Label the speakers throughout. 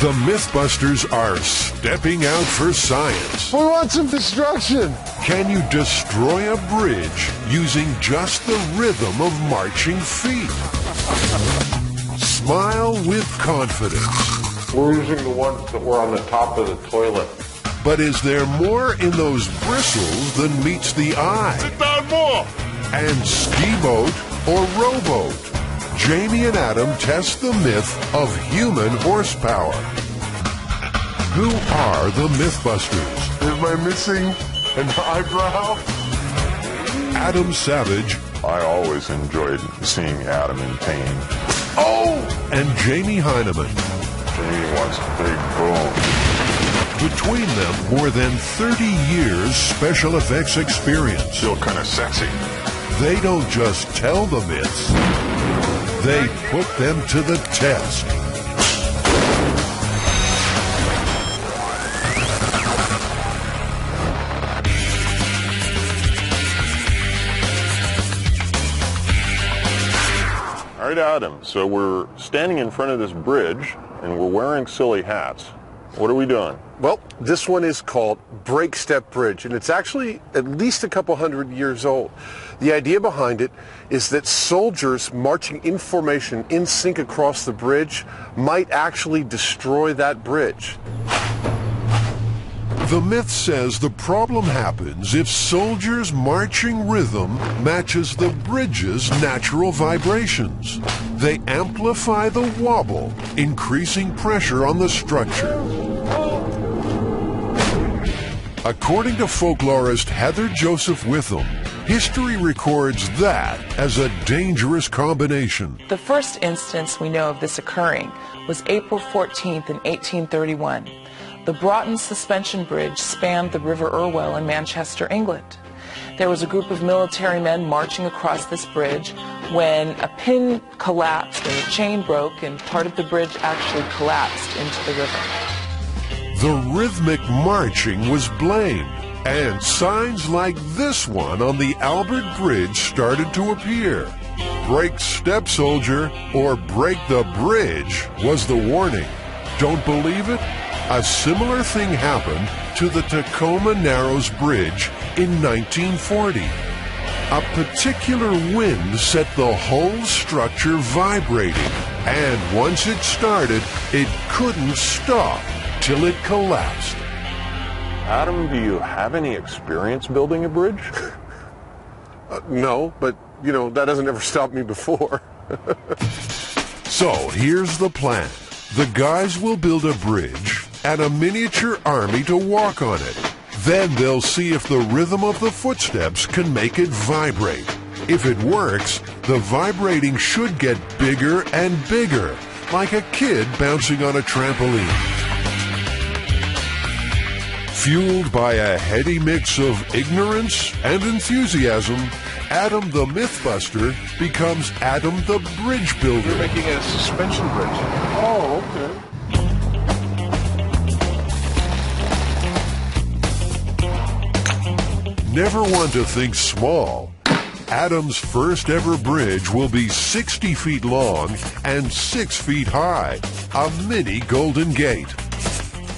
Speaker 1: The MythBusters are stepping out for science.
Speaker 2: We want some destruction.
Speaker 1: Can you destroy a bridge using just the rhythm of marching feet? Smile with confidence.
Speaker 3: We're using the ones that were on the top of the toilet.
Speaker 1: But is there more in those bristles than meets the eye?
Speaker 3: Sit down more.
Speaker 1: And ski boat or rowboat? Jamie and Adam test the myth of human horsepower. Who are the MythBusters?
Speaker 3: Am I missing an eyebrow?
Speaker 1: Adam Savage.
Speaker 3: I always enjoyed seeing Adam in pain.
Speaker 1: Oh! And Jamie Heineman.
Speaker 3: Jamie wants a big boom.
Speaker 1: Between them, more than 30 years special effects experience.
Speaker 3: Still kind of sexy.
Speaker 1: They don't just tell the myths. They put them to the test.
Speaker 3: All right, Adam, so we're standing in front of this bridge and we're wearing silly hats. What are we doing?
Speaker 2: Well, this one is called Break Step Bridge, and it's actually at least a couple hundred years old. The idea behind it is that soldiers marching in formation in sync across the bridge might actually destroy that bridge.
Speaker 1: The myth says the problem happens if soldiers' marching rhythm matches the bridge's natural vibrations. They amplify the wobble, increasing pressure on the structure. According to folklorist Heather Joseph Witham, history records that as a dangerous combination.
Speaker 4: The first instance we know of this occurring was April 14th in 1831. The Broughton Suspension Bridge spanned the River Irwell in Manchester, England. There was a group of military men marching across this bridge when a pin collapsed and a chain broke and part of the bridge actually collapsed into the river.
Speaker 1: The rhythmic marching was blamed, and signs like this one on the Albert Bridge started to appear. Break step, soldier, or break the bridge was the warning. Don't believe it? A similar thing happened to the Tacoma Narrows Bridge in 1940. A particular wind set the whole structure vibrating, and once it started, it couldn't stop till it collapsed.
Speaker 3: Adam, do you have any experience building a bridge?
Speaker 2: No, but, that hasn't ever stopped me before.
Speaker 1: So here's the plan. The guys will build a bridge and a miniature army to walk on it. Then they'll see if the rhythm of the footsteps can make it vibrate. If it works, the vibrating should get bigger and bigger, like a kid bouncing on a trampoline. Fueled by a heady mix of ignorance and enthusiasm, Adam the Mythbuster becomes Adam the Bridge Builder.
Speaker 2: You're making a suspension bridge. Oh, okay.
Speaker 1: Never one to think small. Adam's first ever bridge will be 60 feet long and 6 feet high, a mini Golden Gate.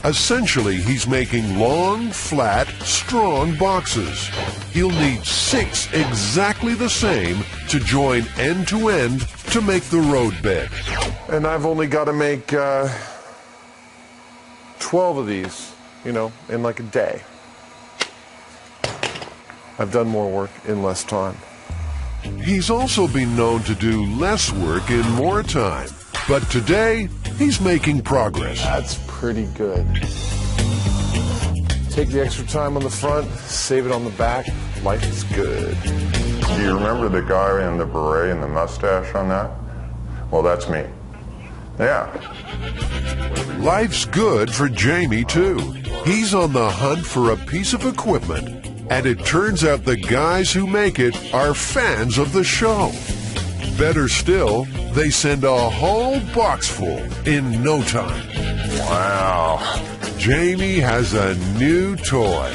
Speaker 1: Essentially, he's making long, flat, strong boxes. He'll need 6 exactly the same to join end to end to make the road bed.
Speaker 2: And I've only got to make 12 of these, in like a day. I've done more work in less time.
Speaker 1: He's also been known to do less work in more time. But today, he's making progress.
Speaker 2: That's pretty good. Take the extra time on the front, save it on the back. Life is good.
Speaker 3: Do you remember the guy in the beret and the mustache on that? Well, that's me. Yeah.
Speaker 1: Life's good for Jamie, too. He's on the hunt for a piece of equipment, and it turns out the guys who make it are fans of the show. Better still, they send a whole box full in no time.
Speaker 3: Wow.
Speaker 1: Jamie has a new toy.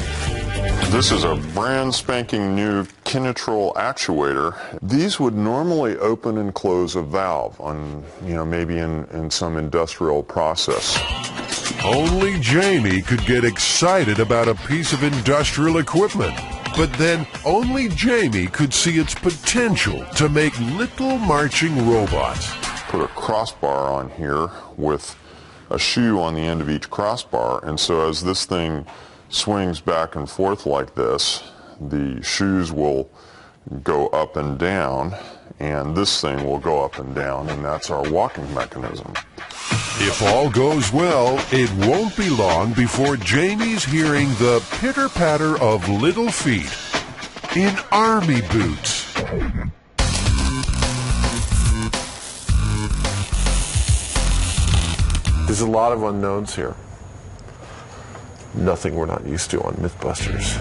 Speaker 3: This is a brand spanking new Kinetrol actuator. These would normally open and close a valve on, maybe in some industrial process.
Speaker 1: Only Jamie could get excited about a piece of industrial equipment. But then only Jamie could see its potential to make little marching robots.
Speaker 3: Put a crossbar on here with a shoe on the end of each crossbar, and so as this thing swings back and forth like this, the shoes will go up and down, and this thing will go up and down, and that's our walking mechanism.
Speaker 1: If all goes well, it won't be long before Jamie's hearing the pitter-patter of little feet in army boots.
Speaker 2: There's a lot of unknowns here. Nothing we're not used to on MythBusters.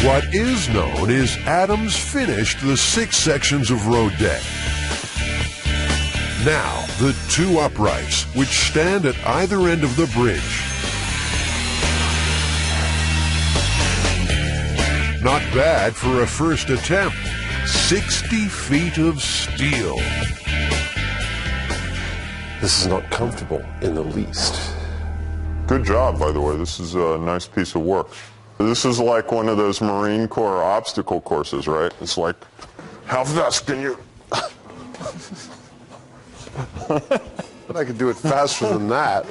Speaker 1: What is known is Adam's finished the 6 sections of road deck. Now, the 2 uprights, which stand at either end of the bridge. Not bad for a first attempt. 60 feet of steel.
Speaker 2: This is not comfortable in the least.
Speaker 3: Good job, by the way. This is a nice piece of work. This is like one of those Marine Corps obstacle courses, right? It's like, how fast can you...
Speaker 2: But I could do it faster than that.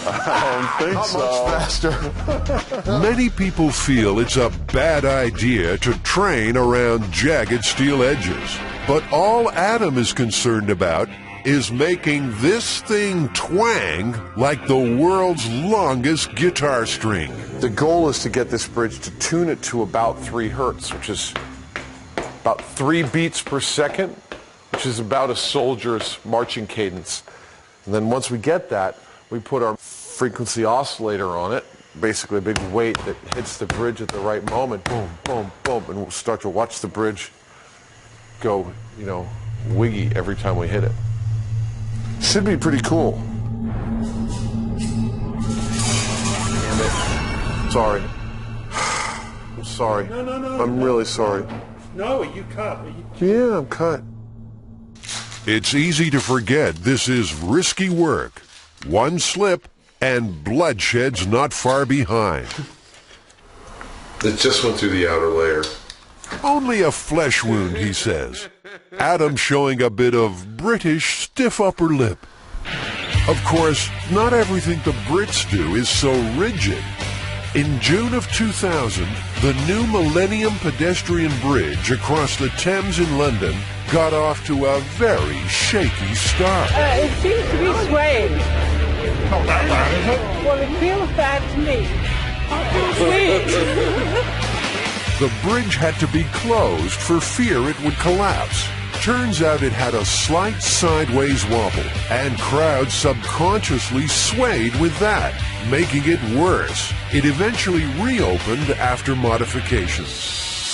Speaker 3: I don't think
Speaker 2: Not
Speaker 3: so.
Speaker 2: much faster.
Speaker 1: Many people feel it's a bad idea to train around jagged steel edges. But all Adam is concerned about is making this thing twang like the world's longest guitar string.
Speaker 2: The goal is to get this bridge to tune it to about 3 hertz, which is about 3 beats per second, which is about a soldier's marching cadence. And then once we get that, we put our frequency oscillator on it, basically a big weight that hits the bridge at the right moment, boom, boom, boom, and we'll start to watch the bridge go, you know, wiggy every time we hit it. Should be pretty cool. Damn it. Sorry. I'm sorry.
Speaker 5: No.
Speaker 2: I'm really sorry.
Speaker 5: No, you cut.
Speaker 2: Yeah, I'm cut.
Speaker 1: It's easy to forget this is risky work. One slip and bloodshed's not far behind.
Speaker 2: It just went through the outer layer.
Speaker 1: Only a flesh wound, he says. Adam showing a bit of British stiff upper lip. Of course, not everything the Brits do is so rigid. In June of 2000, the new Millennium Pedestrian Bridge across the Thames in London got off to a very shaky start.
Speaker 6: It seems to be swaying.
Speaker 5: Not that bad, is it?
Speaker 6: Well, it feels bad to me.
Speaker 1: The bridge had to be closed for fear it would collapse. Turns out it had a slight sideways wobble, and crowds subconsciously swayed with that, making it worse. It eventually reopened after modifications.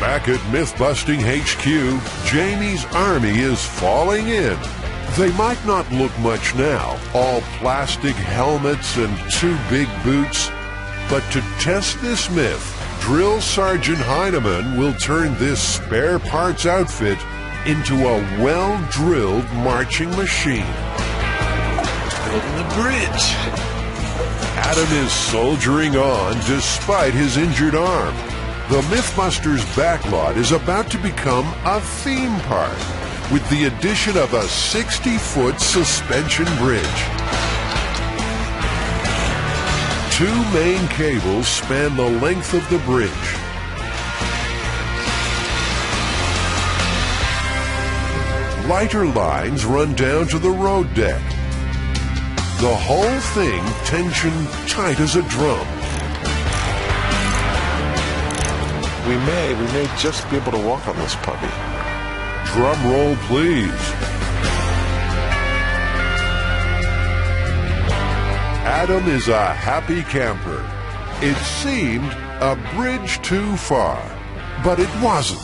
Speaker 1: Back at Mythbusting HQ, Jamie's army is falling in. They might not look much now, all plastic helmets and 2 big boots, but to test this myth, Drill Sergeant Heineman will turn this spare parts outfit into a well-drilled marching machine. Building the bridge. Adam is soldiering on despite his injured arm. The MythBusters backlot is about to become a theme park with the addition of a 60-foot suspension bridge. 2 main cables span the length of the bridge. Lighter lines run down to the road deck. The whole thing tensioned tight as a drum.
Speaker 2: We may just be able to walk on this puppy.
Speaker 1: Drum roll, please. Adam is a happy camper. It seemed a bridge too far, but it wasn't.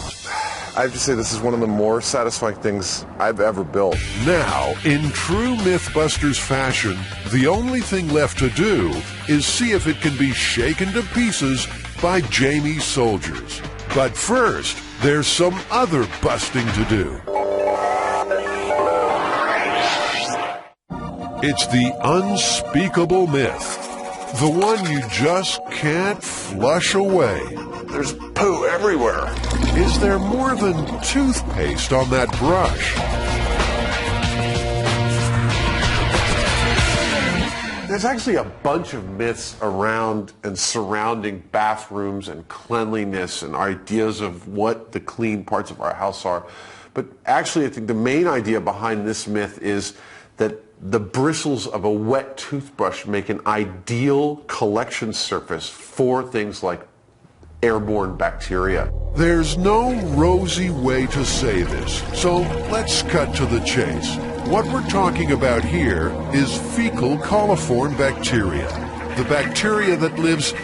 Speaker 2: I have to say this is one of the more satisfying things I've ever built.
Speaker 1: Now, in true MythBusters fashion, the only thing left to do is see if it can be shaken to pieces by Jamie's soldiers. But first, there's some other busting to do. It's the unspeakable myth. The one you just can't flush away.
Speaker 2: There's poo everywhere.
Speaker 1: Is there more than toothpaste on that brush?
Speaker 2: There's actually a bunch of myths around and surrounding bathrooms and cleanliness and ideas of what the clean parts of our house are. But actually, I think the main idea behind this myth is that the bristles of a wet toothbrush make an ideal collection surface for things like airborne bacteria.
Speaker 1: There's no rosy way to say this, so let's cut to the chase. What we're talking about here is fecal coliform bacteria. The bacteria that lives,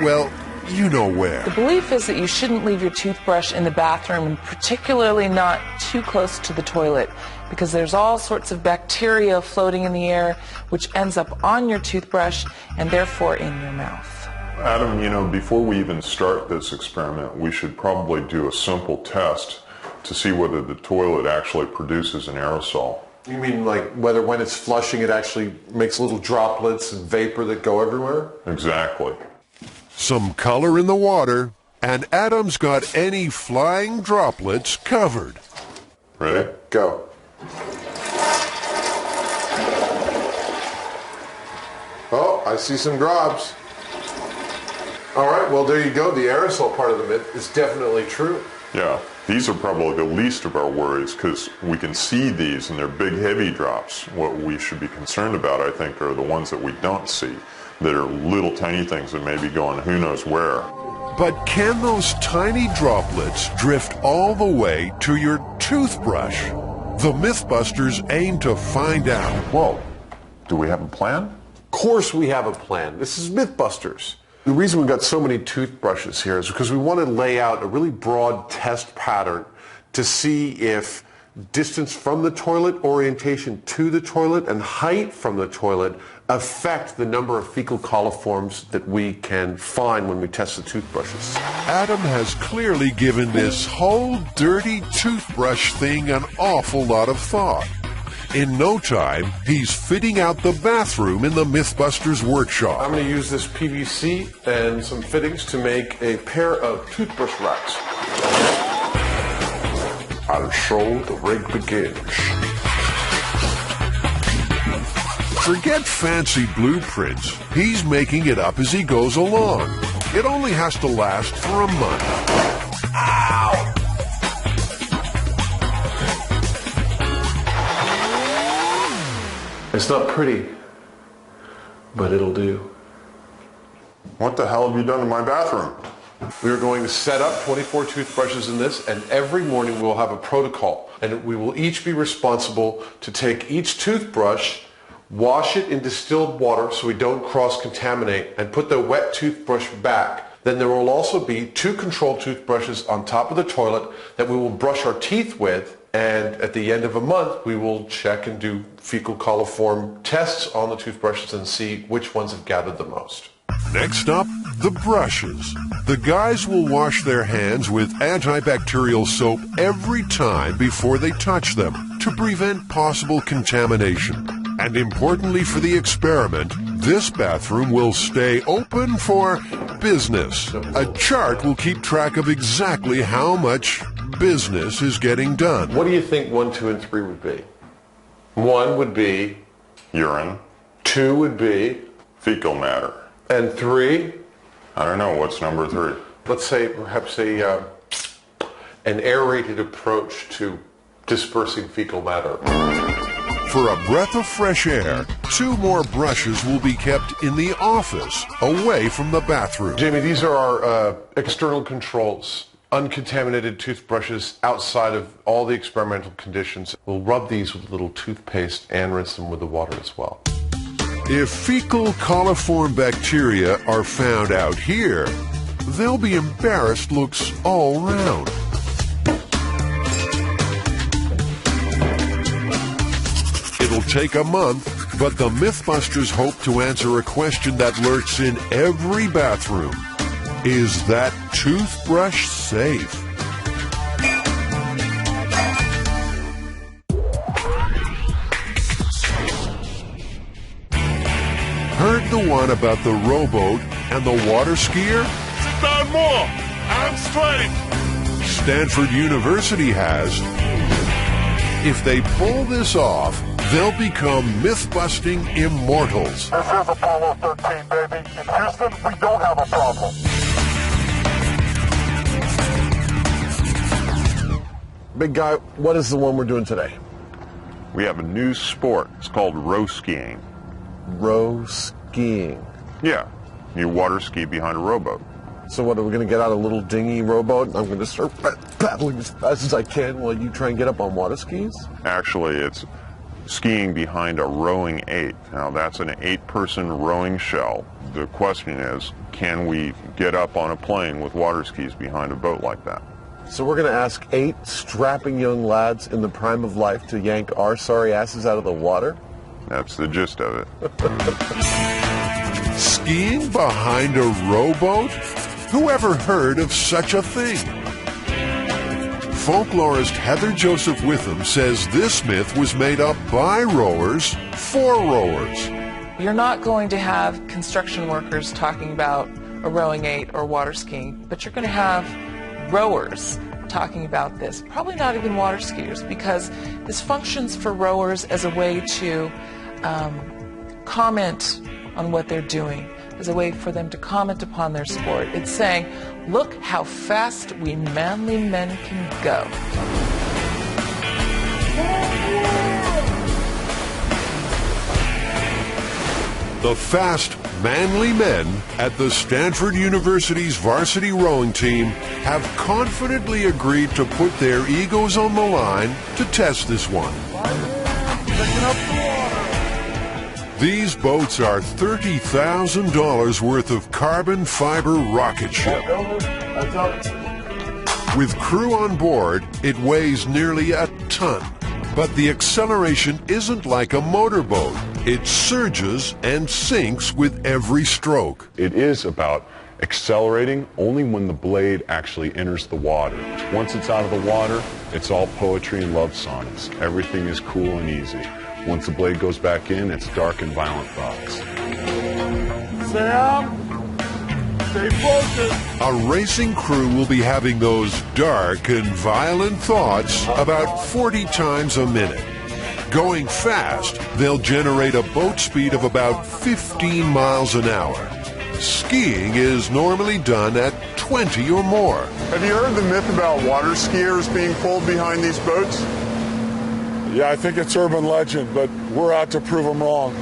Speaker 1: well, you know where.
Speaker 4: The belief is that you shouldn't leave your toothbrush in the bathroom, and particularly not too close to the toilet, because there's all sorts of bacteria floating in the air, which ends up on your toothbrush and therefore in your mouth.
Speaker 3: Adam, you know, before we even start this experiment, we should probably do a simple test to see whether the toilet actually produces an aerosol.
Speaker 2: You mean like whether when it's flushing it actually makes little droplets and vapor that go everywhere?
Speaker 3: Exactly.
Speaker 1: Some color in the water, and Adam's got any flying droplets covered.
Speaker 3: Ready?
Speaker 2: Go. Oh, I see some drops. All right, well, there you go. The aerosol part of the myth is definitely true.
Speaker 3: Yeah, these are probably the least of our worries because we can see these and they're big, heavy drops. What we should be concerned about, I think, are the ones that we don't see, that are little tiny things that may be going who knows where.
Speaker 1: But can those tiny droplets drift all the way to your toothbrush? The MythBusters aim to find out.
Speaker 3: Whoa, do we have a plan?
Speaker 2: Of course we have a plan. This is MythBusters. The reason we've got so many toothbrushes here is because we want to lay out a really broad test pattern to see if distance from the toilet, orientation to the toilet, and height from the toilet affect the number of fecal coliforms that we can find when we test the toothbrushes.
Speaker 1: Adam has clearly given this whole dirty toothbrush thing an awful lot of thought. In no time, he's fitting out the bathroom in the MythBusters workshop.
Speaker 2: I'm going to use this PVC and some fittings to make a pair of toothbrush racks. And so the rig begins.
Speaker 1: Forget fancy blueprints. He's making it up as he goes along. It only has to last for a month. Ow!
Speaker 2: It's not pretty, but it'll do.
Speaker 3: What the hell have you done to my bathroom?
Speaker 2: We are going to set up 24 toothbrushes in this, and every morning we will have a protocol. And we will each be responsible to take each toothbrush, wash it in distilled water so we don't cross-contaminate, and put the wet toothbrush back. Then there will also be 2 control toothbrushes on top of the toilet that we will brush our teeth with, and at the end of a month we will check and do fecal coliform tests on the toothbrushes and see which ones have gathered the most.
Speaker 1: Next up, the brushes. The guys will wash their hands with antibacterial soap every time before they touch them to prevent possible contamination. And importantly for the experiment, this bathroom will stay open for business. A chart will keep track of exactly how much business is getting done.
Speaker 2: What do you think 1, 2, and 3 would be? 1 would be
Speaker 3: Urine.
Speaker 2: 2 would be
Speaker 3: Fecal matter.
Speaker 2: and 3?
Speaker 3: I don't know, what's number 3?
Speaker 2: Let's say perhaps an aerated approach to dispersing fecal matter.
Speaker 1: For a breath of fresh air, 2 more brushes will be kept in the office, away from the bathroom.
Speaker 2: Jamie, these are our external controls. Uncontaminated toothbrushes outside of all the experimental conditions. We'll rub these with a little toothpaste and rinse them with the water as well.
Speaker 1: If fecal coliform bacteria are found out here, they'll be embarrassed looks all round. It'll take a month, but the MythBusters hope to answer a question that lurks in every bathroom. Is that toothbrush safe? the one about the rowboat and the water skier?
Speaker 5: Down more. I'm straight.
Speaker 1: Stanford University has. If they pull this off, they'll become myth-busting immortals.
Speaker 5: This is Apollo 13, baby. In Houston, we don't have a problem.
Speaker 2: Big guy, what is the one we're doing today?
Speaker 3: We have a new sport. It's called row skiing.
Speaker 2: Row skiing.
Speaker 3: Yeah, you water ski behind a rowboat.
Speaker 2: So what, are we going to get out a little dinghy rowboat and I'm going to start paddling as fast as I can while you try and get up on water skis?
Speaker 3: Actually, it's skiing behind a rowing 8. Now, that's an 8-person rowing shell. The question is, can we get up on a plane with water skis behind a boat like that?
Speaker 2: So we're going to ask 8 strapping young lads in the prime of life to yank our sorry asses out of the water?
Speaker 3: That's the gist of it.
Speaker 1: Skiing behind a rowboat? Who ever heard of such a thing? Folklorist Heather Joseph Witham says this myth was made up by rowers for rowers.
Speaker 4: You're not going to have construction workers talking about a rowing 8 or water skiing, but you're going to have rowers talking about this. Probably not even water skiers, because this functions for rowers as a way to comment on what they're doing, as a way for them to comment upon their sport. It's saying, look how fast we manly men can go.
Speaker 1: The fast, manly men at the Stanford University's varsity rowing team have confidently agreed to put their egos on the line to test this one. These boats are $30,000 worth of carbon fiber rocket ship. With crew on board, it weighs nearly a ton. But the acceleration isn't like a motorboat. It surges and sinks with every stroke.
Speaker 7: It is about accelerating only when the blade actually enters the water. Once it's out of the water, it's all poetry and love sonnets. Everything is cool and easy. Once the blade goes back in, it's dark and violent thoughts.
Speaker 5: Sam, stay focused.
Speaker 1: A racing crew will be having those dark and violent thoughts about 40 times a minute. Going fast, they'll generate a boat speed of about 15 miles an hour. Skiing is normally done at 20 or more.
Speaker 3: Have you heard the myth about water skiers being pulled behind these boats?
Speaker 5: Yeah, I think it's urban legend, but we're out to prove them wrong.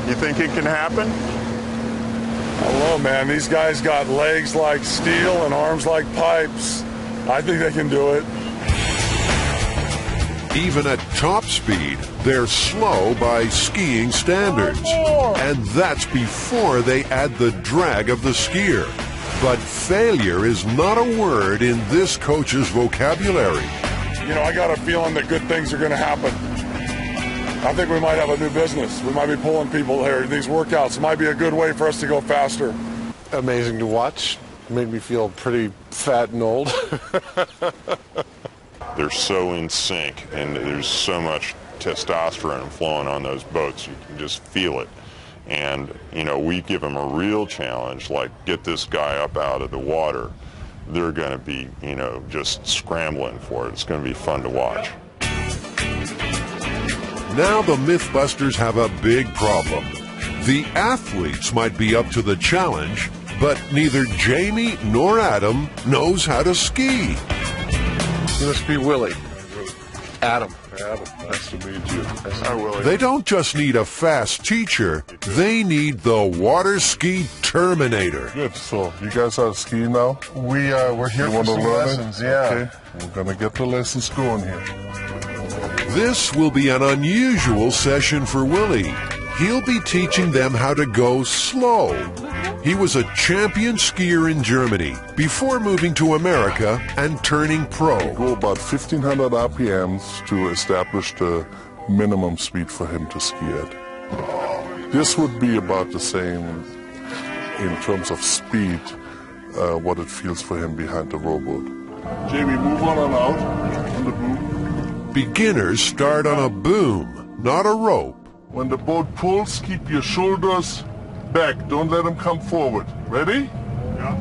Speaker 3: You think it can happen?
Speaker 5: I don't know, man. These guys got legs like steel and arms like pipes. I think they can do it.
Speaker 1: Even at top speed, they're slow by skiing standards. And that's before they add the drag of the skier. But failure is not a word in this coach's vocabulary.
Speaker 5: You know, I got a feeling that good things are going to happen. I think we might have a new business. We might be pulling people here. These workouts might be a good way for us to go faster.
Speaker 2: Amazing to watch. Made me feel pretty fat and old.
Speaker 3: They're so in sync, and there's so much testosterone flowing on those boats. You can just feel it. And, you know, we give them a real challenge, like get this guy up out of the water. They're going to be, you know, just scrambling for it. It's going to be fun to watch.
Speaker 1: Now the MythBusters have a big problem. The athletes might be up to the challenge, but neither Jamie nor Adam knows how to ski.
Speaker 2: You must be Willie. Adam.
Speaker 5: Nice to meet you.
Speaker 3: Hi, Willie.
Speaker 1: They don't just need a fast teacher, they need the water ski terminator.
Speaker 8: Good. So you guys are skiing now?
Speaker 5: We're here for some lessons, yeah.
Speaker 8: Okay. We're gonna get the lessons going here.
Speaker 1: This will be an unusual session for Willie. He'll be teaching them how to go slow. He was a champion skier in Germany before moving to America and turning pro.
Speaker 8: Go about 1,500 RPMs to establish the minimum speed for him to ski at. This would be about the same in terms of speed, what it feels for him behind the rowboat. Jamie, move on and out on the boom.
Speaker 1: Beginners start on a boom, not a rope.
Speaker 8: When the boat pulls, keep your shoulders Back, don't let him come forward. Ready?
Speaker 5: Yeah.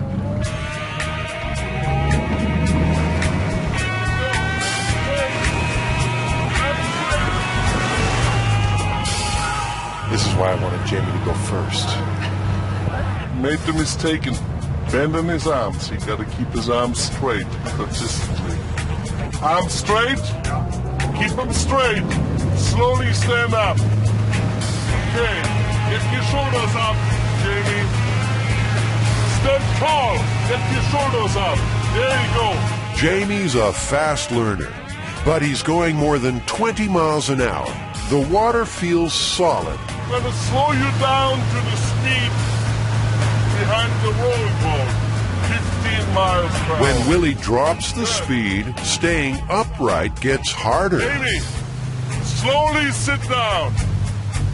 Speaker 2: This is why I wanted Jamie to go first.
Speaker 8: Made the mistake in bending his arms. He got to keep his arms straight consistently. Arms straight. Keep them straight. Slowly stand up. Okay. Get your shoulders up, Jamie. Stand tall. Get your shoulders up. There you go.
Speaker 1: Jamie's a fast learner, but he's going more than 20 miles an hour. The water feels solid.
Speaker 8: I'm going to slow you down to the speed behind the rolling boat. 15 miles per hour.
Speaker 1: When Willie drops the speed, staying upright gets harder.
Speaker 8: Jamie, slowly sit down.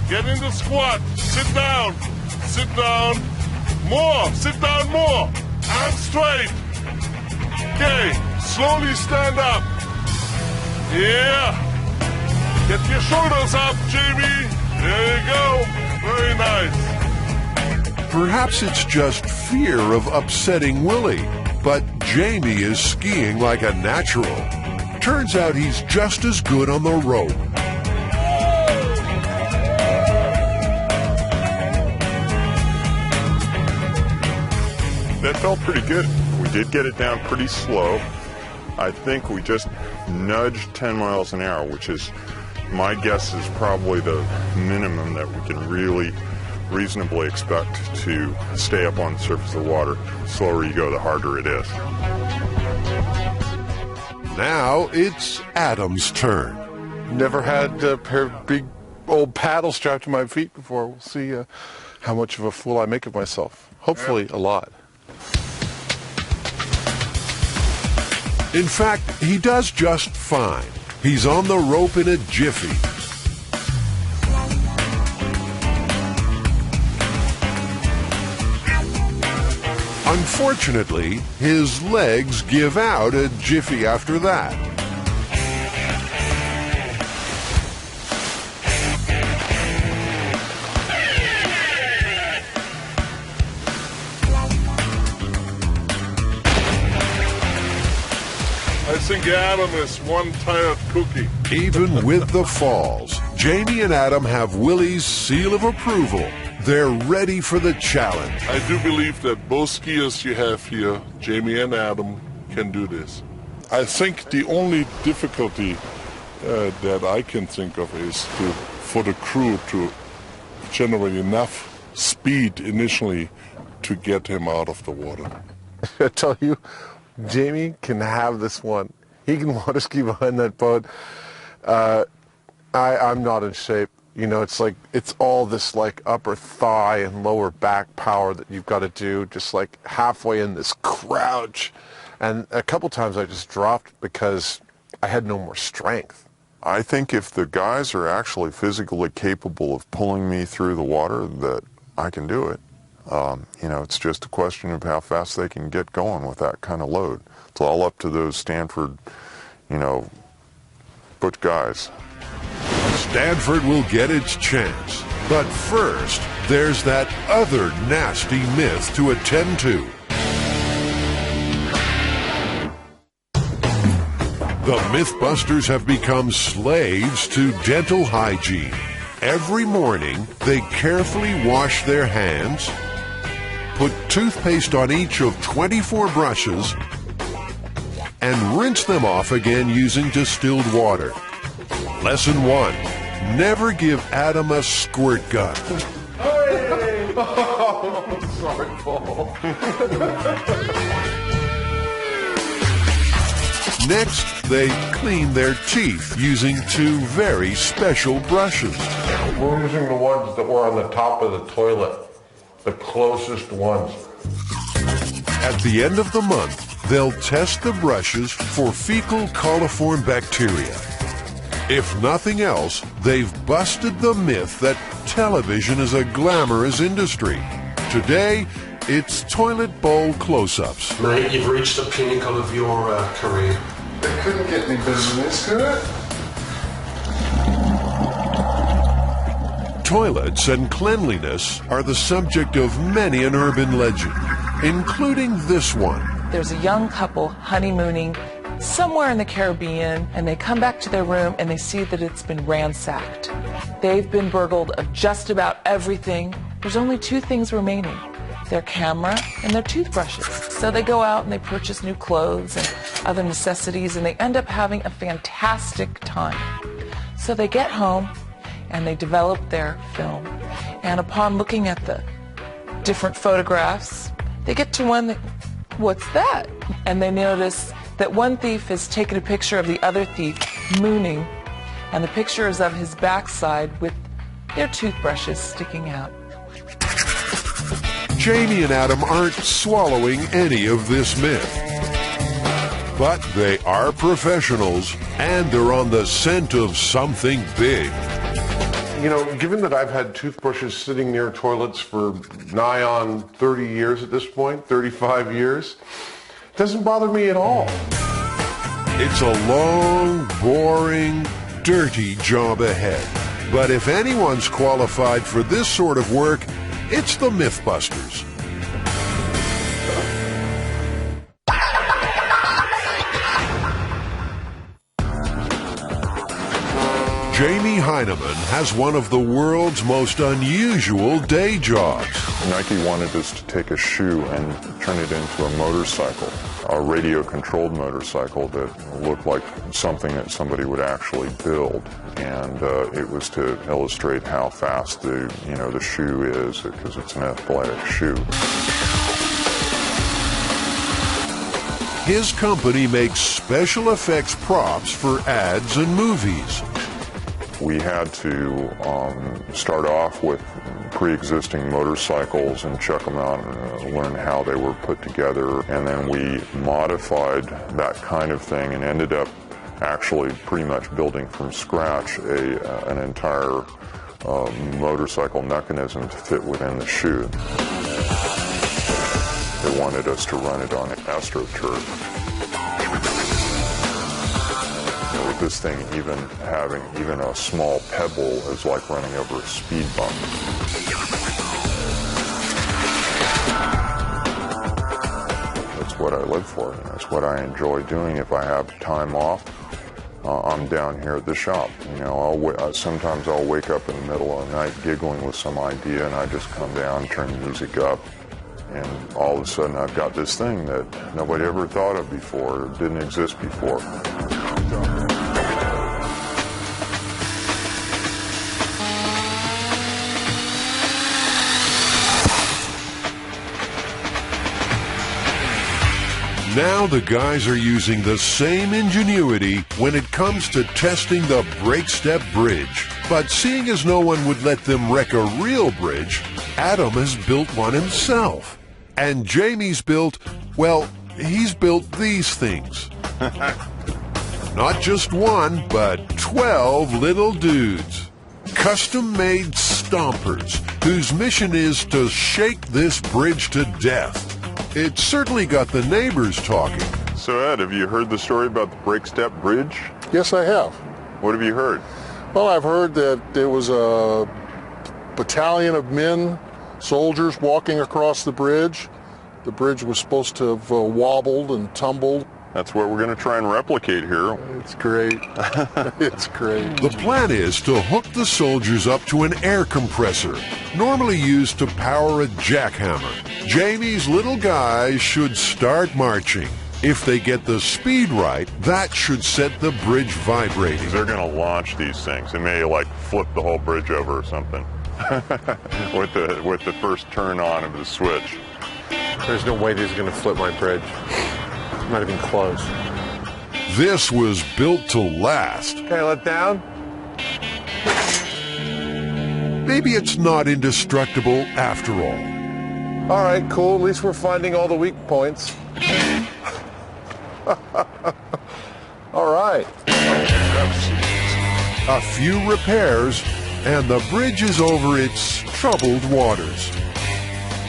Speaker 8: Get in the squat. Sit down. Sit down. More. Sit down more. Arms straight. Okay. Slowly stand up. Yeah. Get your shoulders up, Jamie. There you go. Very nice.
Speaker 1: Perhaps it's just fear of upsetting Willie, but Jamie is skiing like a natural. Turns out he's just as good on the rope.
Speaker 3: That felt pretty good. We did get it down pretty slow. I think we just nudged 10 miles an hour, which is, my guess is probably the minimum that we can really reasonably expect to stay up on the surface of the water. The slower you go, the harder it is.
Speaker 1: Now it's Adam's turn.
Speaker 2: Never had a pair of big old paddles strapped to my feet before. We'll see how much of a fool I make of myself. Hopefully a lot.
Speaker 1: In fact, he does just fine. He's on the rope in a jiffy. Unfortunately, his legs give out a jiffy after that.
Speaker 8: I think Adam is one tired cookie.
Speaker 1: Even with the falls, Jamie and Adam have Willie's seal of approval. They're ready for the challenge.
Speaker 8: I do believe that both skiers you have here, Jamie and Adam, can do this. I think the only difficulty that I can think of is for the crew to generate enough speed initially to get him out of the water.
Speaker 2: I tell you, Jamie can have this one. He can water ski behind that boat. I'm not in shape. You know, it's like, it's all this like upper thigh and lower back power that you've got to do, just like halfway in this crouch. And a couple times I just dropped because I had no more strength.
Speaker 3: I think if the guys are actually physically capable of pulling me through the water, that I can do it. You know, it's just a question of how fast they can get going with that kind of load. It's all up to those Stanford, you know, butch guys.
Speaker 1: Stanford will get its chance. But first, there's that other nasty myth to attend to. The MythBusters have become slaves to dental hygiene. Every morning, they carefully wash their hands, put toothpaste on each of 24 brushes, and rinse them off again using distilled water. Lesson 1. Never give Adam a squirt gun.
Speaker 2: Hey! Oh, sorry, Paul.
Speaker 1: Next, they clean their teeth using 2 very special brushes.
Speaker 2: We're using the ones that were on the top of the toilet, the closest ones.
Speaker 1: At the end of the month, they'll test the brushes for fecal coliform bacteria. If nothing else, they've busted the myth that television is a glamorous industry. Today, it's toilet bowl close-ups.
Speaker 9: Mate, you've reached the pinnacle of your career.
Speaker 8: They couldn't get any business, could it?
Speaker 1: Toilets and cleanliness are the subject of many an urban legend, including this one.
Speaker 4: There's a young couple honeymooning somewhere in the Caribbean, and they come back to their room and they see that it's been ransacked. They've been burgled of just about everything. There's only two things remaining: their camera and their toothbrushes. So they go out and they purchase new clothes and other necessities, and they end up having a fantastic time. So they get home and they develop their film. And upon looking at the different photographs, they get to one that, what's that? And they notice that one thief has taken a picture of the other thief mooning, and the picture is of his backside with their toothbrushes sticking out.
Speaker 1: Jamie and Adam aren't swallowing any of this myth. But they are professionals, and they're on the scent of something big.
Speaker 2: You know, given that I've had toothbrushes sitting near toilets for nigh on 30 years at this point, 35 years, it doesn't bother me at all.
Speaker 1: It's a long, boring, dirty job ahead. But if anyone's qualified for this sort of work, it's the MythBusters. Jamie Heineman has one of the world's most unusual day jobs.
Speaker 3: Nike wanted us to take a shoe and turn it into a motorcycle, a radio-controlled motorcycle that looked like something that somebody would actually build. And it was to illustrate how fast the shoe is, because it's an athletic shoe.
Speaker 1: His company makes special effects props for ads and movies.
Speaker 3: We had to start off with pre-existing motorcycles and check them out and learn how they were put together. And then we modified that kind of thing and ended up actually pretty much building from scratch an entire motorcycle mechanism to fit within the shoe. They wanted us to run it on AstroTurf. With this thing having a small pebble is like running over a speed bump. That's what I live for, and that's what I enjoy doing. If I have time off, I'm down here at the shop. Sometimes I'll wake up in the middle of the night giggling with some idea, and I just come down, turn the music up, and all of a sudden I've got this thing that nobody ever thought of before, or didn't exist before.
Speaker 1: Now the guys are using the same ingenuity when it comes to testing the Break Step Bridge. But seeing as no one would let them wreck a real bridge, Adam has built one himself. And Jamie's built, well, he's built these things. Not just one, but 12 little dudes. Custom-made stompers, whose mission is to shake this bridge to death. It certainly got the neighbors talking.
Speaker 3: So Ed, have you heard the story about the Break Step Bridge?
Speaker 8: Yes, I have.
Speaker 3: What have you heard?
Speaker 8: Well, I've heard that there was a battalion of men, soldiers, walking across the bridge. The bridge was supposed to have wobbled and tumbled.
Speaker 3: That's what we're going to try and replicate here.
Speaker 8: It's great. It's great.
Speaker 1: The plan is to hook the soldiers up to an air compressor, normally used to power a jackhammer. Jamie's little guys should start marching. If they get the speed right, that should set the bridge vibrating.
Speaker 3: They're going to launch these things. They may flip the whole bridge over or something with the first turn on of the switch.
Speaker 2: There's no way this is going to flip my bridge. Not even close.
Speaker 1: This was built to last.
Speaker 2: Can I let down?
Speaker 1: Maybe it's not indestructible after all.
Speaker 2: All right, cool. At least we're finding all the weak points. All right.
Speaker 1: A few repairs, and the bridge is over its troubled waters.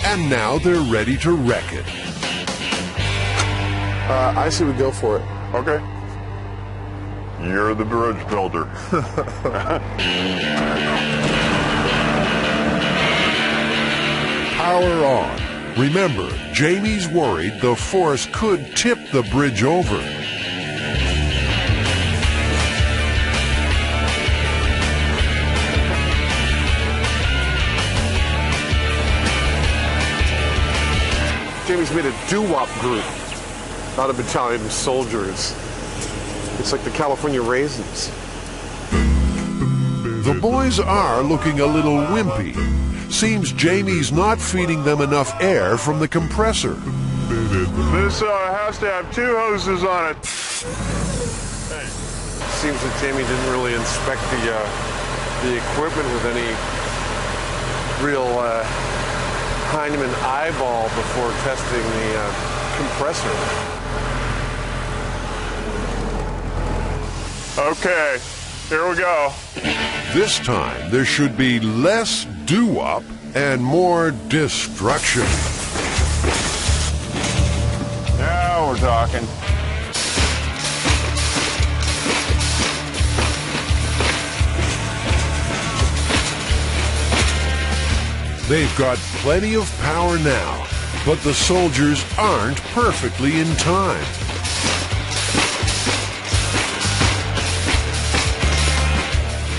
Speaker 1: And now they're ready to wreck it.
Speaker 2: I say we go for it.
Speaker 3: Okay. You're the bridge builder.
Speaker 1: power on. Remember, Jamie's worried the force could tip the bridge over.
Speaker 2: Jamie's made a doo-wop group, not a battalion of soldiers. It's like the California Raisins.
Speaker 1: The boys are looking a little wimpy. Seems Jamie's not feeding them enough air from the compressor.
Speaker 3: This has to have 2 hoses on it.
Speaker 2: Seems that Jamie didn't really inspect the equipment with any real Heinemann eyeball before testing the compressor.
Speaker 3: Okay, here we go.
Speaker 1: This time, there should be less doo-wop and more destruction.
Speaker 3: Now we're talking.
Speaker 1: They've got plenty of power now, but the soldiers aren't perfectly in time.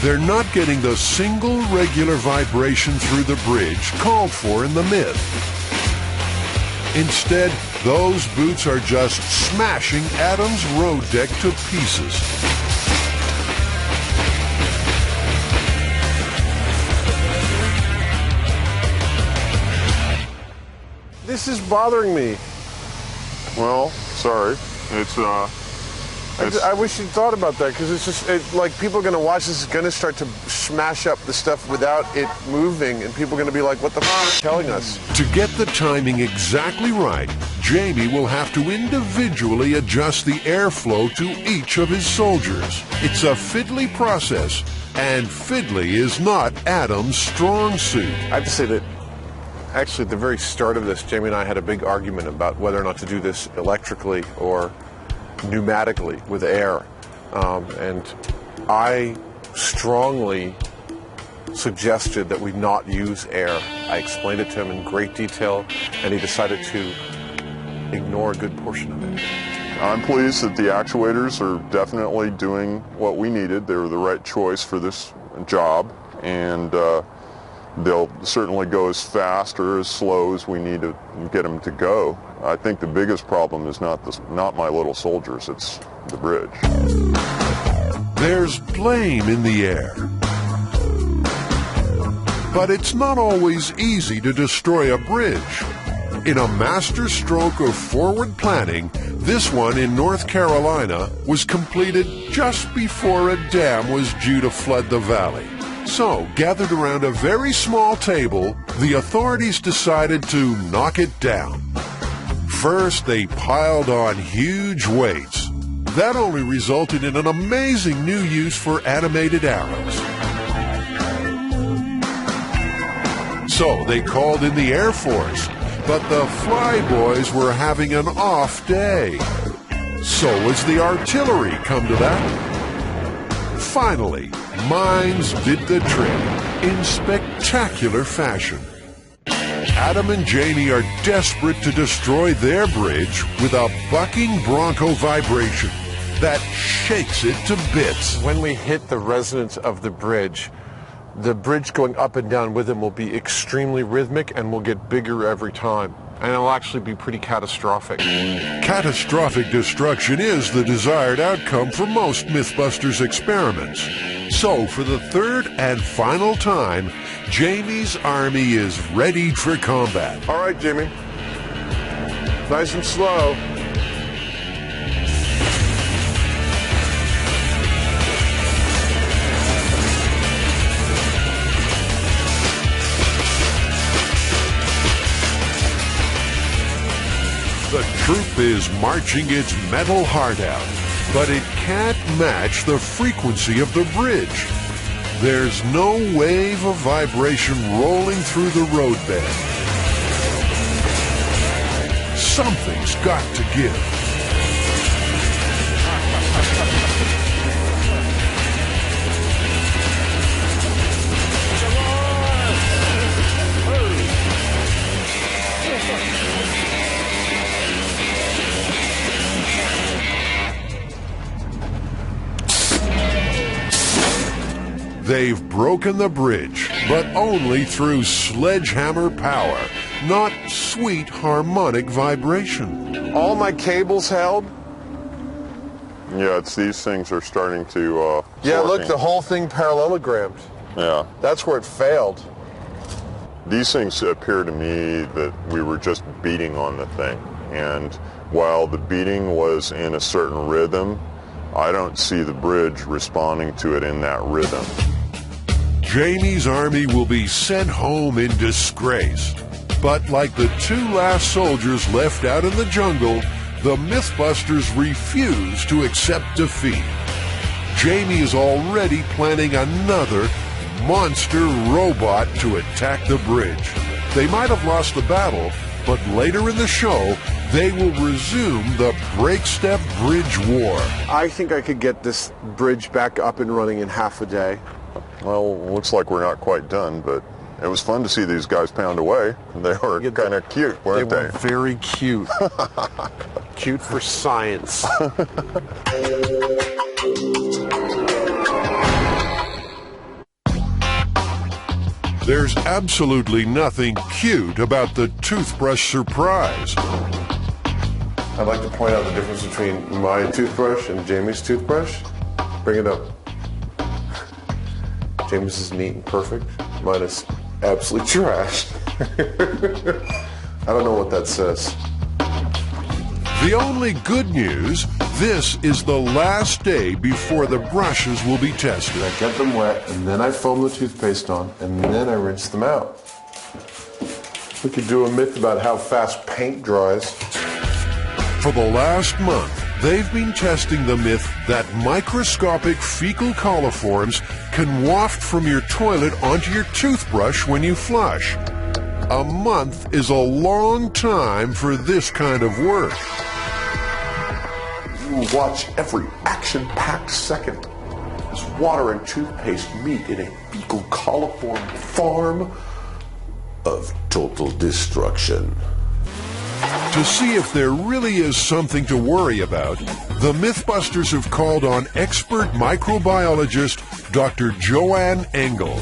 Speaker 1: They're not getting the single regular vibration through the bridge called for in the myth. Instead, those boots are just smashing Adam's road deck to pieces.
Speaker 2: This is bothering me.
Speaker 3: Well, sorry.
Speaker 2: I wish you'd thought about that, because it's just like people are going to watch this, is going to start to smash up the stuff without it moving, and people are going to be like, what the f*** are you telling us?
Speaker 1: To get the timing exactly right, Jamie will have to individually adjust the airflow to each of his soldiers. It's a fiddly process, and fiddly is not Adam's strong suit.
Speaker 2: I have to say that actually at the very start of this, Jamie and I had a big argument about whether or not to do this electrically or pneumatically with air, and I strongly suggested that we not use air. I explained it to him in great detail, and he decided to ignore a good portion of it.
Speaker 3: I'm pleased that the actuators are definitely doing what we needed. They were the right choice for this job, and they'll certainly go as fast or as slow as we need to get them to go. I think the biggest problem is not my little soldiers, it's the bridge.
Speaker 1: There's blame in the air. But it's not always easy to destroy a bridge. In a master stroke of forward planning, this one in North Carolina was completed just before a dam was due to flood the valley. So, gathered around a very small table, the authorities decided to knock it down. First, they piled on huge weights. That only resulted in an amazing new use for animated arrows. So, they called in the Air Force, but the Flyboys were having an off day. So was the artillery, come to that. Finally, mines did the trick in spectacular fashion. Adam and Jamie are desperate to destroy their bridge with a bucking bronco vibration that shakes it to bits.
Speaker 2: When we hit the resonance of the bridge going up and down with them will be extremely rhythmic and will get bigger every time. And it'll actually be pretty catastrophic.
Speaker 1: Catastrophic destruction is the desired outcome for most MythBusters experiments. So, for the third and final time, Jamie's army is ready for combat.
Speaker 2: All right, Jamie. Nice and slow.
Speaker 1: The troop is marching its metal heart out, but it can't match the frequency of the bridge. There's no wave of vibration rolling through the roadbed. Something's got to give. They've broken the bridge, but only through sledgehammer power, not sweet harmonic vibration.
Speaker 2: All my cables held.
Speaker 3: Yeah, it's these things are starting to...
Speaker 2: Yeah, look,
Speaker 3: forking.
Speaker 2: the whole thing parallelogrammed.
Speaker 3: Yeah.
Speaker 2: That's where it failed.
Speaker 3: These things appear to me that we were just beating on the thing. And while the beating was in a certain rhythm, I don't see the bridge responding to it in that rhythm.
Speaker 1: Jamie's army will be sent home in disgrace. But like the 2 last soldiers left out in the jungle, the MythBusters refuse to accept defeat. Jamie is already planning another monster robot to attack the bridge. They might have lost the battle, but later in the show, they will resume the break-step bridge war.
Speaker 2: I think I could get this bridge back up and running in half a day.
Speaker 3: Well, looks like we're not quite done, but it was fun to see these guys pound away. They were kind of cute, weren't they?
Speaker 2: They were very cute. Cute for science.
Speaker 1: There's absolutely nothing cute about the toothbrush surprise.
Speaker 2: I'd like to point out the difference between my toothbrush and Jamie's toothbrush. Bring it up. Jamie's is neat and perfect. Mine is absolute trash. I don't know what that says.
Speaker 1: The only good news, this is the last day before the brushes will be tested.
Speaker 2: I get them wet, and then I foam the toothpaste on, and then I rinse them out. We could do a myth about how fast paint dries.
Speaker 1: For the last month, they've been testing the myth that microscopic fecal coliforms can waft from your toilet onto your toothbrush when you flush. A month is a long time for this kind of work.
Speaker 2: You watch every action-packed second as water and toothpaste meet in a fecal coliform farm of total destruction.
Speaker 1: To see if there really is something to worry about, the MythBusters have called on expert microbiologist Dr. Joanne Engel.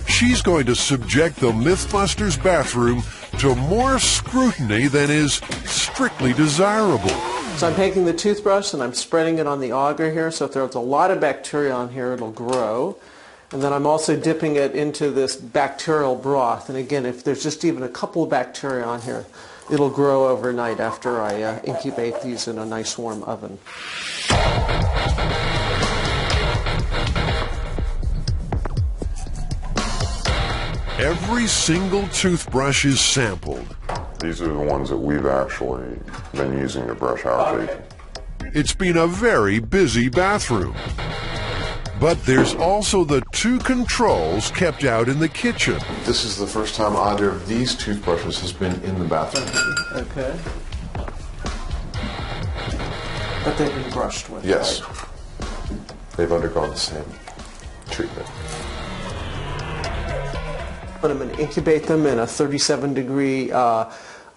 Speaker 1: She's going to subject the MythBusters bathroom to more scrutiny than is strictly desirable.
Speaker 10: So I'm taking the toothbrush and I'm spreading it on the auger here, so if there's a lot of bacteria on here, it'll grow. And then I'm also dipping it into this bacterial broth. And again, if there's just even a couple of bacteria on here, it'll grow overnight after I incubate these in a nice warm oven.
Speaker 1: Every single toothbrush is sampled.
Speaker 3: These are the ones that we've actually been using to brush our teeth.
Speaker 1: It's been a very busy bathroom. But there's also the 2 controls kept out in the kitchen.
Speaker 2: This is the first time either of these toothbrushes has been in the bathroom.
Speaker 10: Okay. But they've been brushed with.
Speaker 2: Yes.
Speaker 10: Right?
Speaker 2: They've undergone the same treatment.
Speaker 10: But I'm going to incubate them in a 37-degree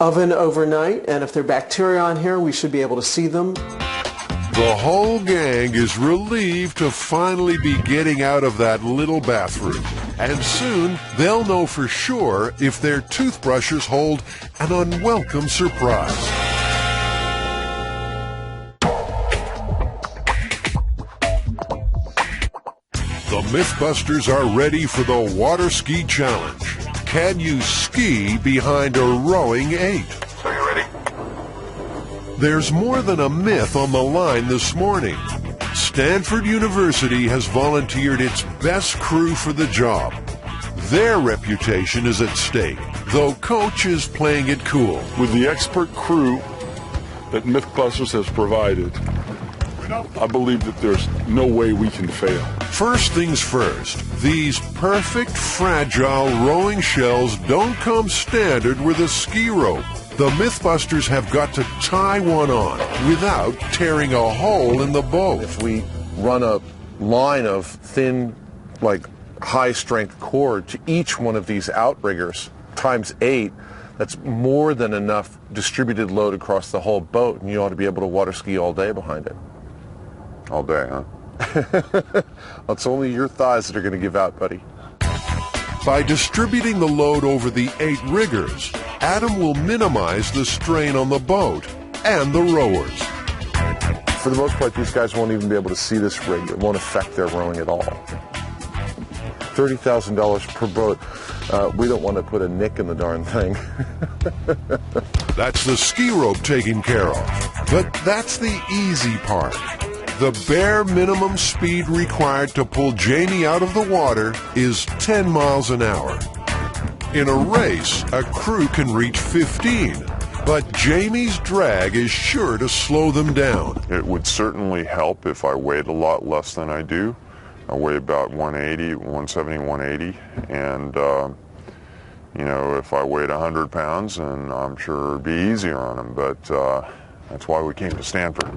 Speaker 10: oven overnight, and if there are bacteria on here, we should be able to see them.
Speaker 1: The whole gang is relieved to finally be getting out of that little bathroom. And soon, they'll know for sure if their toothbrushes hold an unwelcome surprise. The MythBusters are ready for the water ski challenge. Can you ski behind a rowing 8?
Speaker 3: Are you ready?
Speaker 1: There's more than a myth on the line this morning. Stanford University has volunteered its best crew for the job. Their reputation is at stake, though Coach is playing it cool.
Speaker 5: With the expert crew that MythBusters has provided, I believe that there's no way we can fail.
Speaker 1: First things first, these perfect, fragile rowing shells don't come standard with a ski rope. The MythBusters have got to tie one on without tearing a hole in the boat.
Speaker 2: If we run a line of thin, high-strength cord to each one of these outriggers times 8, that's more than enough distributed load across the whole boat, and you ought to be able to water ski all day behind it.
Speaker 3: All day, huh?
Speaker 2: It's only your thighs that are going to give out, buddy.
Speaker 1: By distributing the load over the 8 riggers, Adam will minimize the strain on the boat and the rowers.
Speaker 2: For the most part, these guys won't even be able to see this rig. It won't affect their rowing at all. $30,000 per boat. We don't want to put a nick in the darn thing.
Speaker 1: That's the ski rope taken care of. But that's the easy part. The bare minimum speed required to pull Jamie out of the water is 10 miles an hour. In a race, a crew can reach 15, but Jamie's drag is sure to slow them down.
Speaker 3: It would certainly help if I weighed a lot less than I do. I weigh about 180, 170, 180, and you know, if I weighed 100 pounds, and I'm sure it'd be easier on them, but that's why we came to Stanford.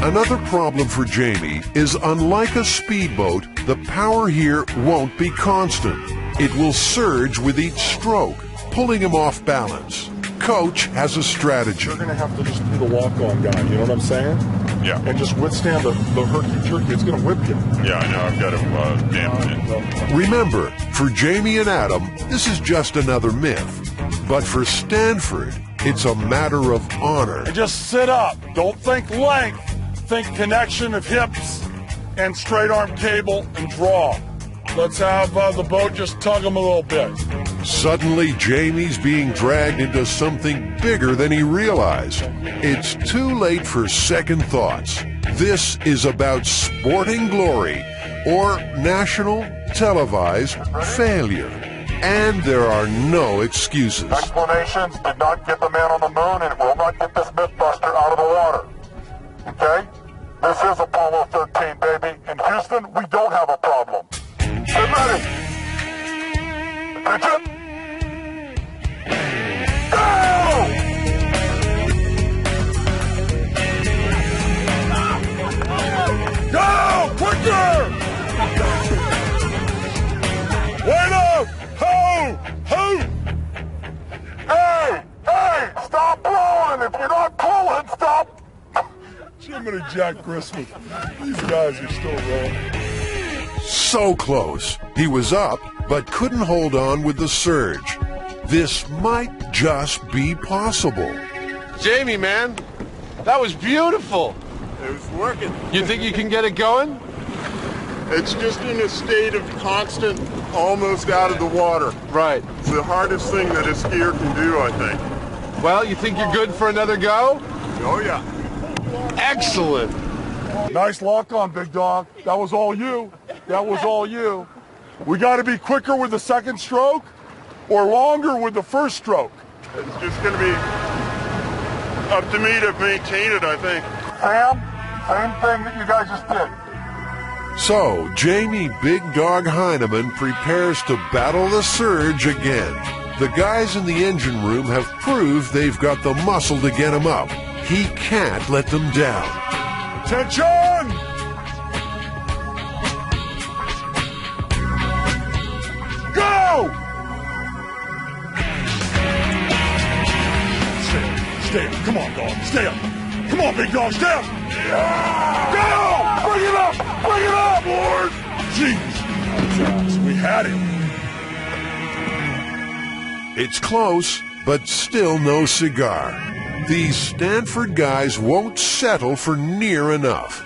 Speaker 1: Another problem for Jamie is, unlike a speedboat, the power here won't be constant. It will surge with each stroke, pulling him off balance. Coach has a strategy.
Speaker 5: You're going to have to just be the walk-on guy, you know what I'm saying?
Speaker 3: Yeah.
Speaker 5: And just withstand the herky-jerky. It's going to whip you.
Speaker 3: Yeah, I know. I've got to dampen it.
Speaker 1: Remember, for Jamie and Adam, this is just another myth. But for Stanford, it's a matter of honor.
Speaker 5: And just sit up. Don't think length. Think connection of hips and straight arm cable and draw. Let's have the boat just tug them a little bit.
Speaker 1: Suddenly, Jamie's being dragged into something bigger than he realized. It's too late for second thoughts. This is about sporting glory or national televised failure. And there are no excuses.
Speaker 5: Explanations did not get the man on the moon, and it will not get this MythBuster out of the water. Okay? This is Apollo 13, baby. In Houston, we don't have a problem. Get ready. Attention. Go! Go! Quicker! Wait up! Ho! Ho! Hey! Hey! Stop blowing! If you're not pulling, stop! Jiminy Jack Christmas. These guys are still rolling.
Speaker 1: So close. He was up, but couldn't hold on with the surge. This might just be possible.
Speaker 2: Jamie, man, that was beautiful.
Speaker 3: It was working.
Speaker 2: You think you can get it going?
Speaker 3: It's just in a state of constant, almost out of the water.
Speaker 2: Right.
Speaker 3: It's the hardest thing that a skier can do, I think.
Speaker 2: Well, you think you're good for another go?
Speaker 3: Oh, yeah.
Speaker 2: Excellent.
Speaker 5: Nice lock on, big dog. That was all you. That was all you. We got to be quicker with the second stroke or longer with the first stroke.
Speaker 3: It's just going to be up to me to maintain it, I think.
Speaker 5: Sam, same thing that you guys just did.
Speaker 1: So, Jamie Big Dog Heineman prepares to battle the surge again. The guys in the engine room have proved they've got the muscle to get him up. He can't let them down.
Speaker 5: Attention! Go! Stay up. Come on, dog. Stay up. Come on, big dog. Stay up. Yeah! Go! Bring it up! Bring it up, Lord! Jeez. We had him.
Speaker 1: It's close, but still no cigar. These Stanford guys won't settle for near enough.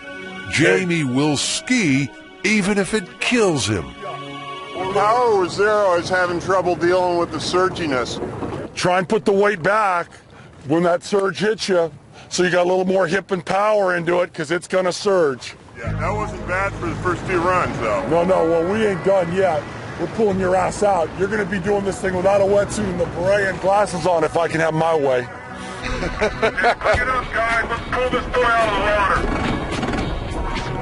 Speaker 1: Jamie will ski even if it kills him.
Speaker 3: Power was there. I was having trouble dealing with the surginess.
Speaker 5: Try and put the weight back when that surge hits you, so you got a little more hip and power into it, because it's going to surge.
Speaker 3: Yeah, that wasn't bad for the first 2 runs, though.
Speaker 5: No, well, we ain't done yet. We're pulling your ass out. You're going to be doing this thing without a wetsuit and the beret and glasses on if I can have my way. Bring it up, guys. Let's pull this boy out of the water.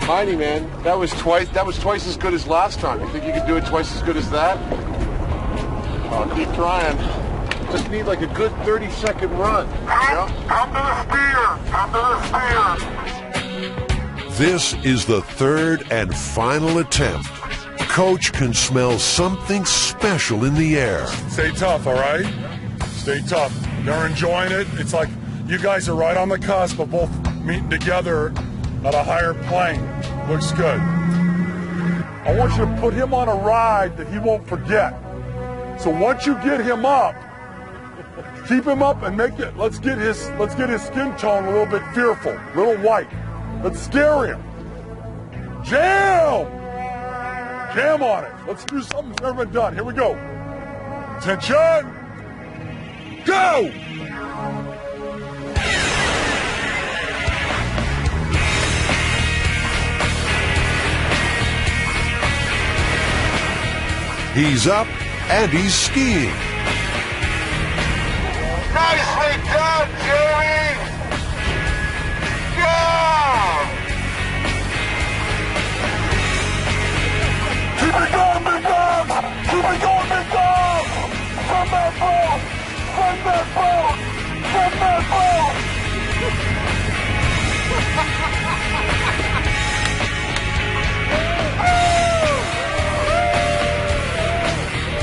Speaker 2: Heine, man, that was twice as good as last time. You think you can do it twice as good as that?
Speaker 3: I'll keep trying.
Speaker 2: Just need like a good 30-second run.
Speaker 5: Come to the spear. Come to the spear.
Speaker 1: This is the third and final attempt. Coach can smell something special in the air.
Speaker 5: Stay tough, all right? Stay tough. They're enjoying it. It's like you guys are right on the cusp of both meeting together Got a higher plane. Looks good. I want you to put him on a ride that he won't forget. So once you get him up, keep him up and let's get his skin tone a little bit fearful, a little white. Let's scare him. Jam! Jam on it. Let's do something that's never been done. Here we go. Attention! Go!
Speaker 1: He's up and he's skiing.
Speaker 5: Nicely done, Jerry! Yeah! Keep it going, big dog! Keep it going, big dog! From that boat! From that boat! From that boat!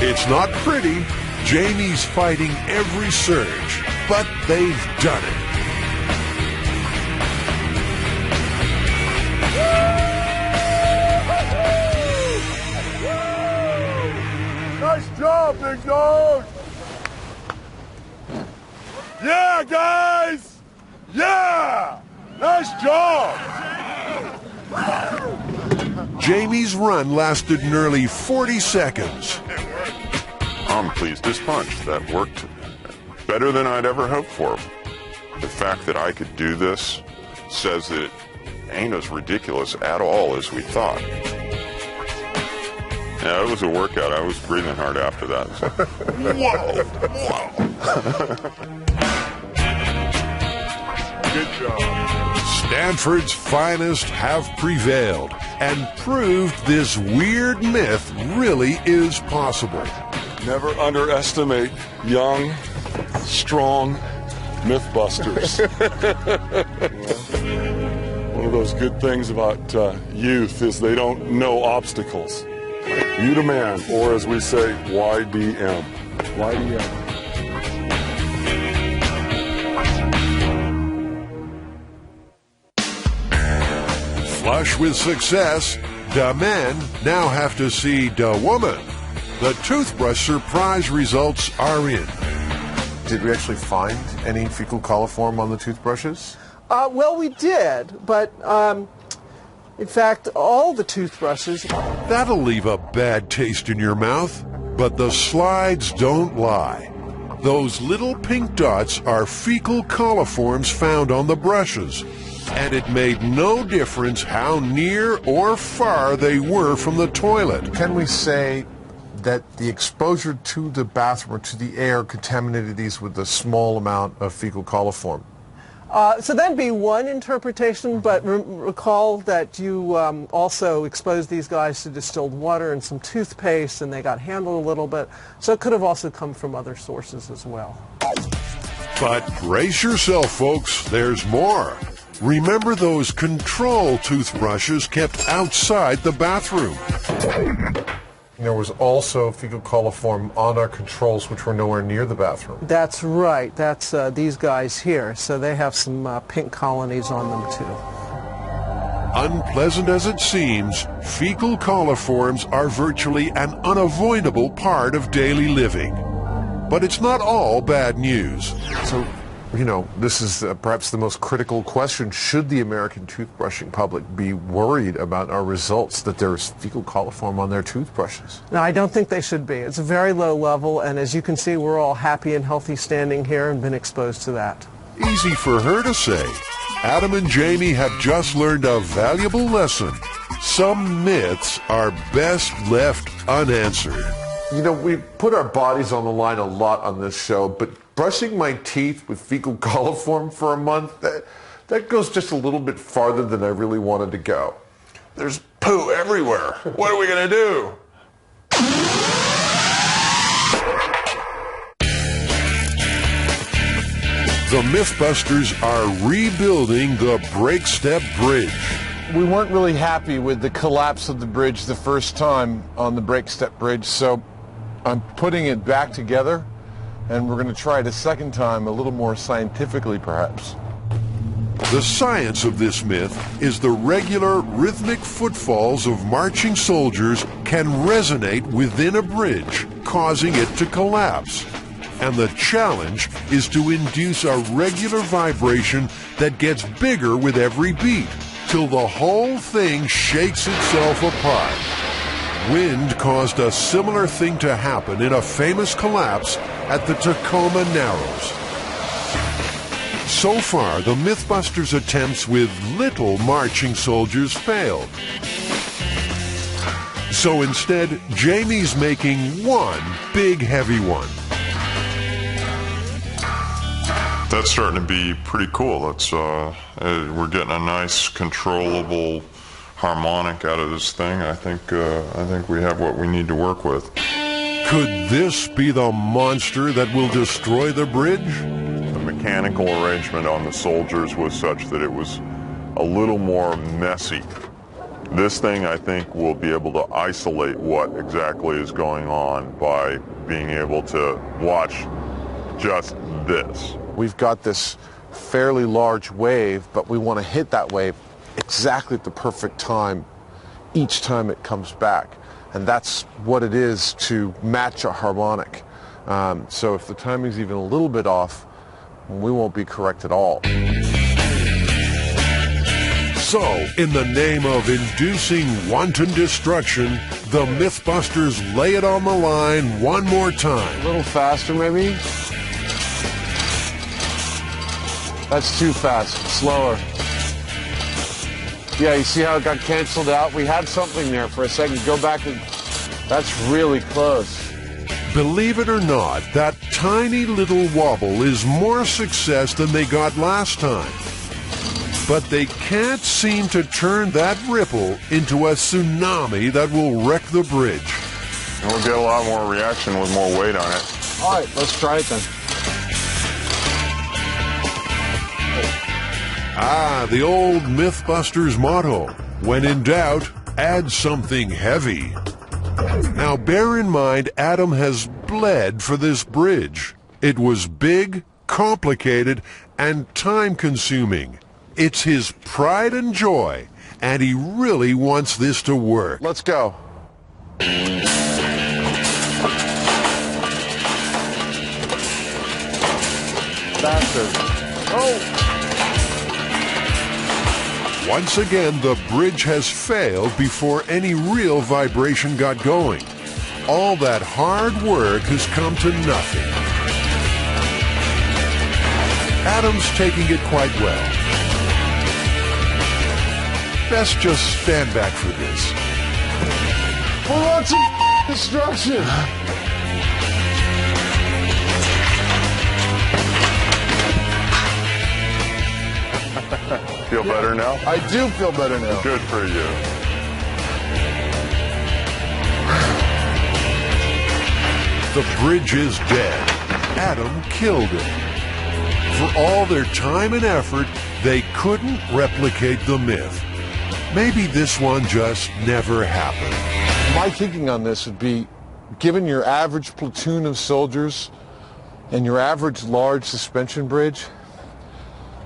Speaker 1: It's not pretty. Jamie's fighting every surge, but they've done it.
Speaker 5: Nice job, big dog! Yeah, guys! Yeah! Nice job!
Speaker 1: Jamie's run lasted nearly 40 seconds.
Speaker 3: I'm pleased as punch. That worked better than I'd ever hoped for. The fact that I could do this says that it ain't as ridiculous at all as we thought. Yeah, it was a workout. I was breathing hard after that. So. Whoa!
Speaker 5: Good job.
Speaker 1: Stanford's finest have prevailed and proved this weird myth really is possible.
Speaker 5: Never underestimate young, strong MythBusters. One of those good things about youth is they don't know obstacles. You the man, or as we say, YDM. YDM.
Speaker 1: Flush with success, the men now have to see the woman. The toothbrush surprise results are in.
Speaker 2: Did we actually find any fecal coliform on the toothbrushes?
Speaker 10: Well, we did, but in fact, all the toothbrushes.
Speaker 1: That'll leave a bad taste in your mouth, but the slides don't lie. Those little pink dots are fecal coliforms found on the brushes, and it made no difference how near or far they were from the toilet.
Speaker 2: Can we say that the exposure to the bathroom or to the air contaminated these with a small amount of fecal coliform?
Speaker 10: So that'd be one interpretation, but recall that you also exposed these guys to distilled water and some toothpaste, and they got handled a little bit, so it could have also come from other sources as well.
Speaker 1: But brace yourself, folks, there's more. Remember those control toothbrushes kept outside the bathroom.
Speaker 2: There was also fecal coliform on our controls which were nowhere near the bathroom.
Speaker 10: That's right. That's these guys here. So they have some pink colonies on them too.
Speaker 1: Unpleasant as it seems, fecal coliforms are virtually an unavoidable part of daily living. But it's not all bad news.
Speaker 2: So, you know, this is perhaps the most critical question. Should the American toothbrushing public be worried about our results that there's fecal coliform on their toothbrushes?
Speaker 10: No, I don't think they should be. It's a very low level, and as you can see, we're all happy and healthy standing here and been exposed to that.
Speaker 1: Easy for her to say. Adam and Jamie have just learned a valuable lesson. Some myths are best left unanswered.
Speaker 2: You know, we put our bodies on the line a lot on this show, but brushing my teeth with fecal coliform for a month, that goes just a little bit farther than I really wanted to go.
Speaker 3: There's poo everywhere. What are we going to do?
Speaker 1: The MythBusters are rebuilding the Break Step Bridge.
Speaker 11: We weren't really happy with the collapse of the bridge the first time on the Break Step Bridge, so I'm putting it back together, and we're going to try it a second time, a little more scientifically perhaps.
Speaker 1: The science of this myth is the regular rhythmic footfalls of marching soldiers can resonate within a bridge, causing it to collapse. And the challenge is to induce a regular vibration that gets bigger with every beat, till the whole thing shakes itself apart. Wind caused a similar thing to happen in a famous collapse at the Tacoma Narrows. So far, the MythBusters' attempts with little marching soldiers failed. So instead, Jamie's making one big heavy one.
Speaker 3: That's starting to be pretty cool. It's we're getting a nice, controllable harmonic out of this thing. I think we have what we need to work with.
Speaker 1: Could this be the monster that will destroy the bridge?
Speaker 3: The mechanical arrangement on the soldiers was such that it was a little more messy. This thing, I think, will be able to isolate what exactly is going on by being able to watch just this.
Speaker 11: We've got this fairly large wave, but we want to hit that wave exactly at the perfect time each time it comes back. And that's what it is to match a harmonic. So if the timing's even a little bit off, we won't be correct at all.
Speaker 1: So, in the name of inducing wanton destruction, the MythBusters lay it on the line one more time.
Speaker 11: A little faster, maybe? That's too fast. Slower. Yeah, you see how it got canceled out? We had something there for a second. Go back and... That's really close.
Speaker 1: Believe it or not, that tiny little wobble is more success than they got last time. But they can't seem to turn that ripple into a tsunami that will wreck the bridge.
Speaker 3: And we'll get a lot more reaction with more weight on it.
Speaker 11: All right, let's try it then.
Speaker 1: Ah, the old MythBusters motto, when in doubt, add something heavy. Now bear in mind, Adam has bled for this bridge. It was big, complicated, and time-consuming. It's his pride and joy, and he really wants this to work.
Speaker 11: Let's go. Faster. Oh!
Speaker 1: Once again, the bridge has failed before any real vibration got going. All that hard work has come to nothing. Adam's taking it quite well. Best just stand back for this.
Speaker 11: Who wants some destruction?
Speaker 3: Feel better now?
Speaker 11: I do feel better now.
Speaker 3: Good for you.
Speaker 1: The bridge is dead. Adam killed it. For all their time and effort, they couldn't replicate the myth. Maybe this one just never happened.
Speaker 11: My thinking on this would be, given your average platoon of soldiers and your average large suspension bridge,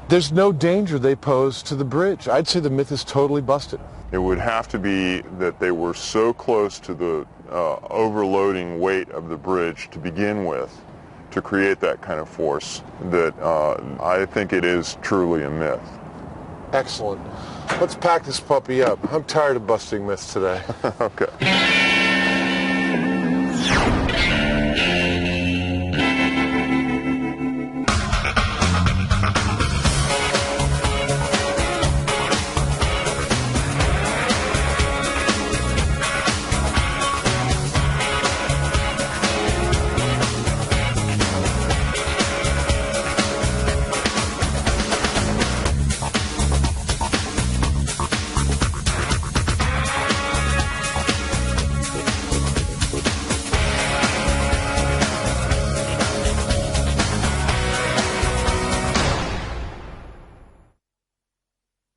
Speaker 11: there's no danger they pose to the bridge. I'd say the myth is totally busted.
Speaker 3: It would have to be that they were so close to the overloading weight of the bridge to begin with to create that kind of force that I think it is truly a myth.
Speaker 11: Excellent. Let's pack this puppy up. I'm tired of busting myths today.
Speaker 3: Okay.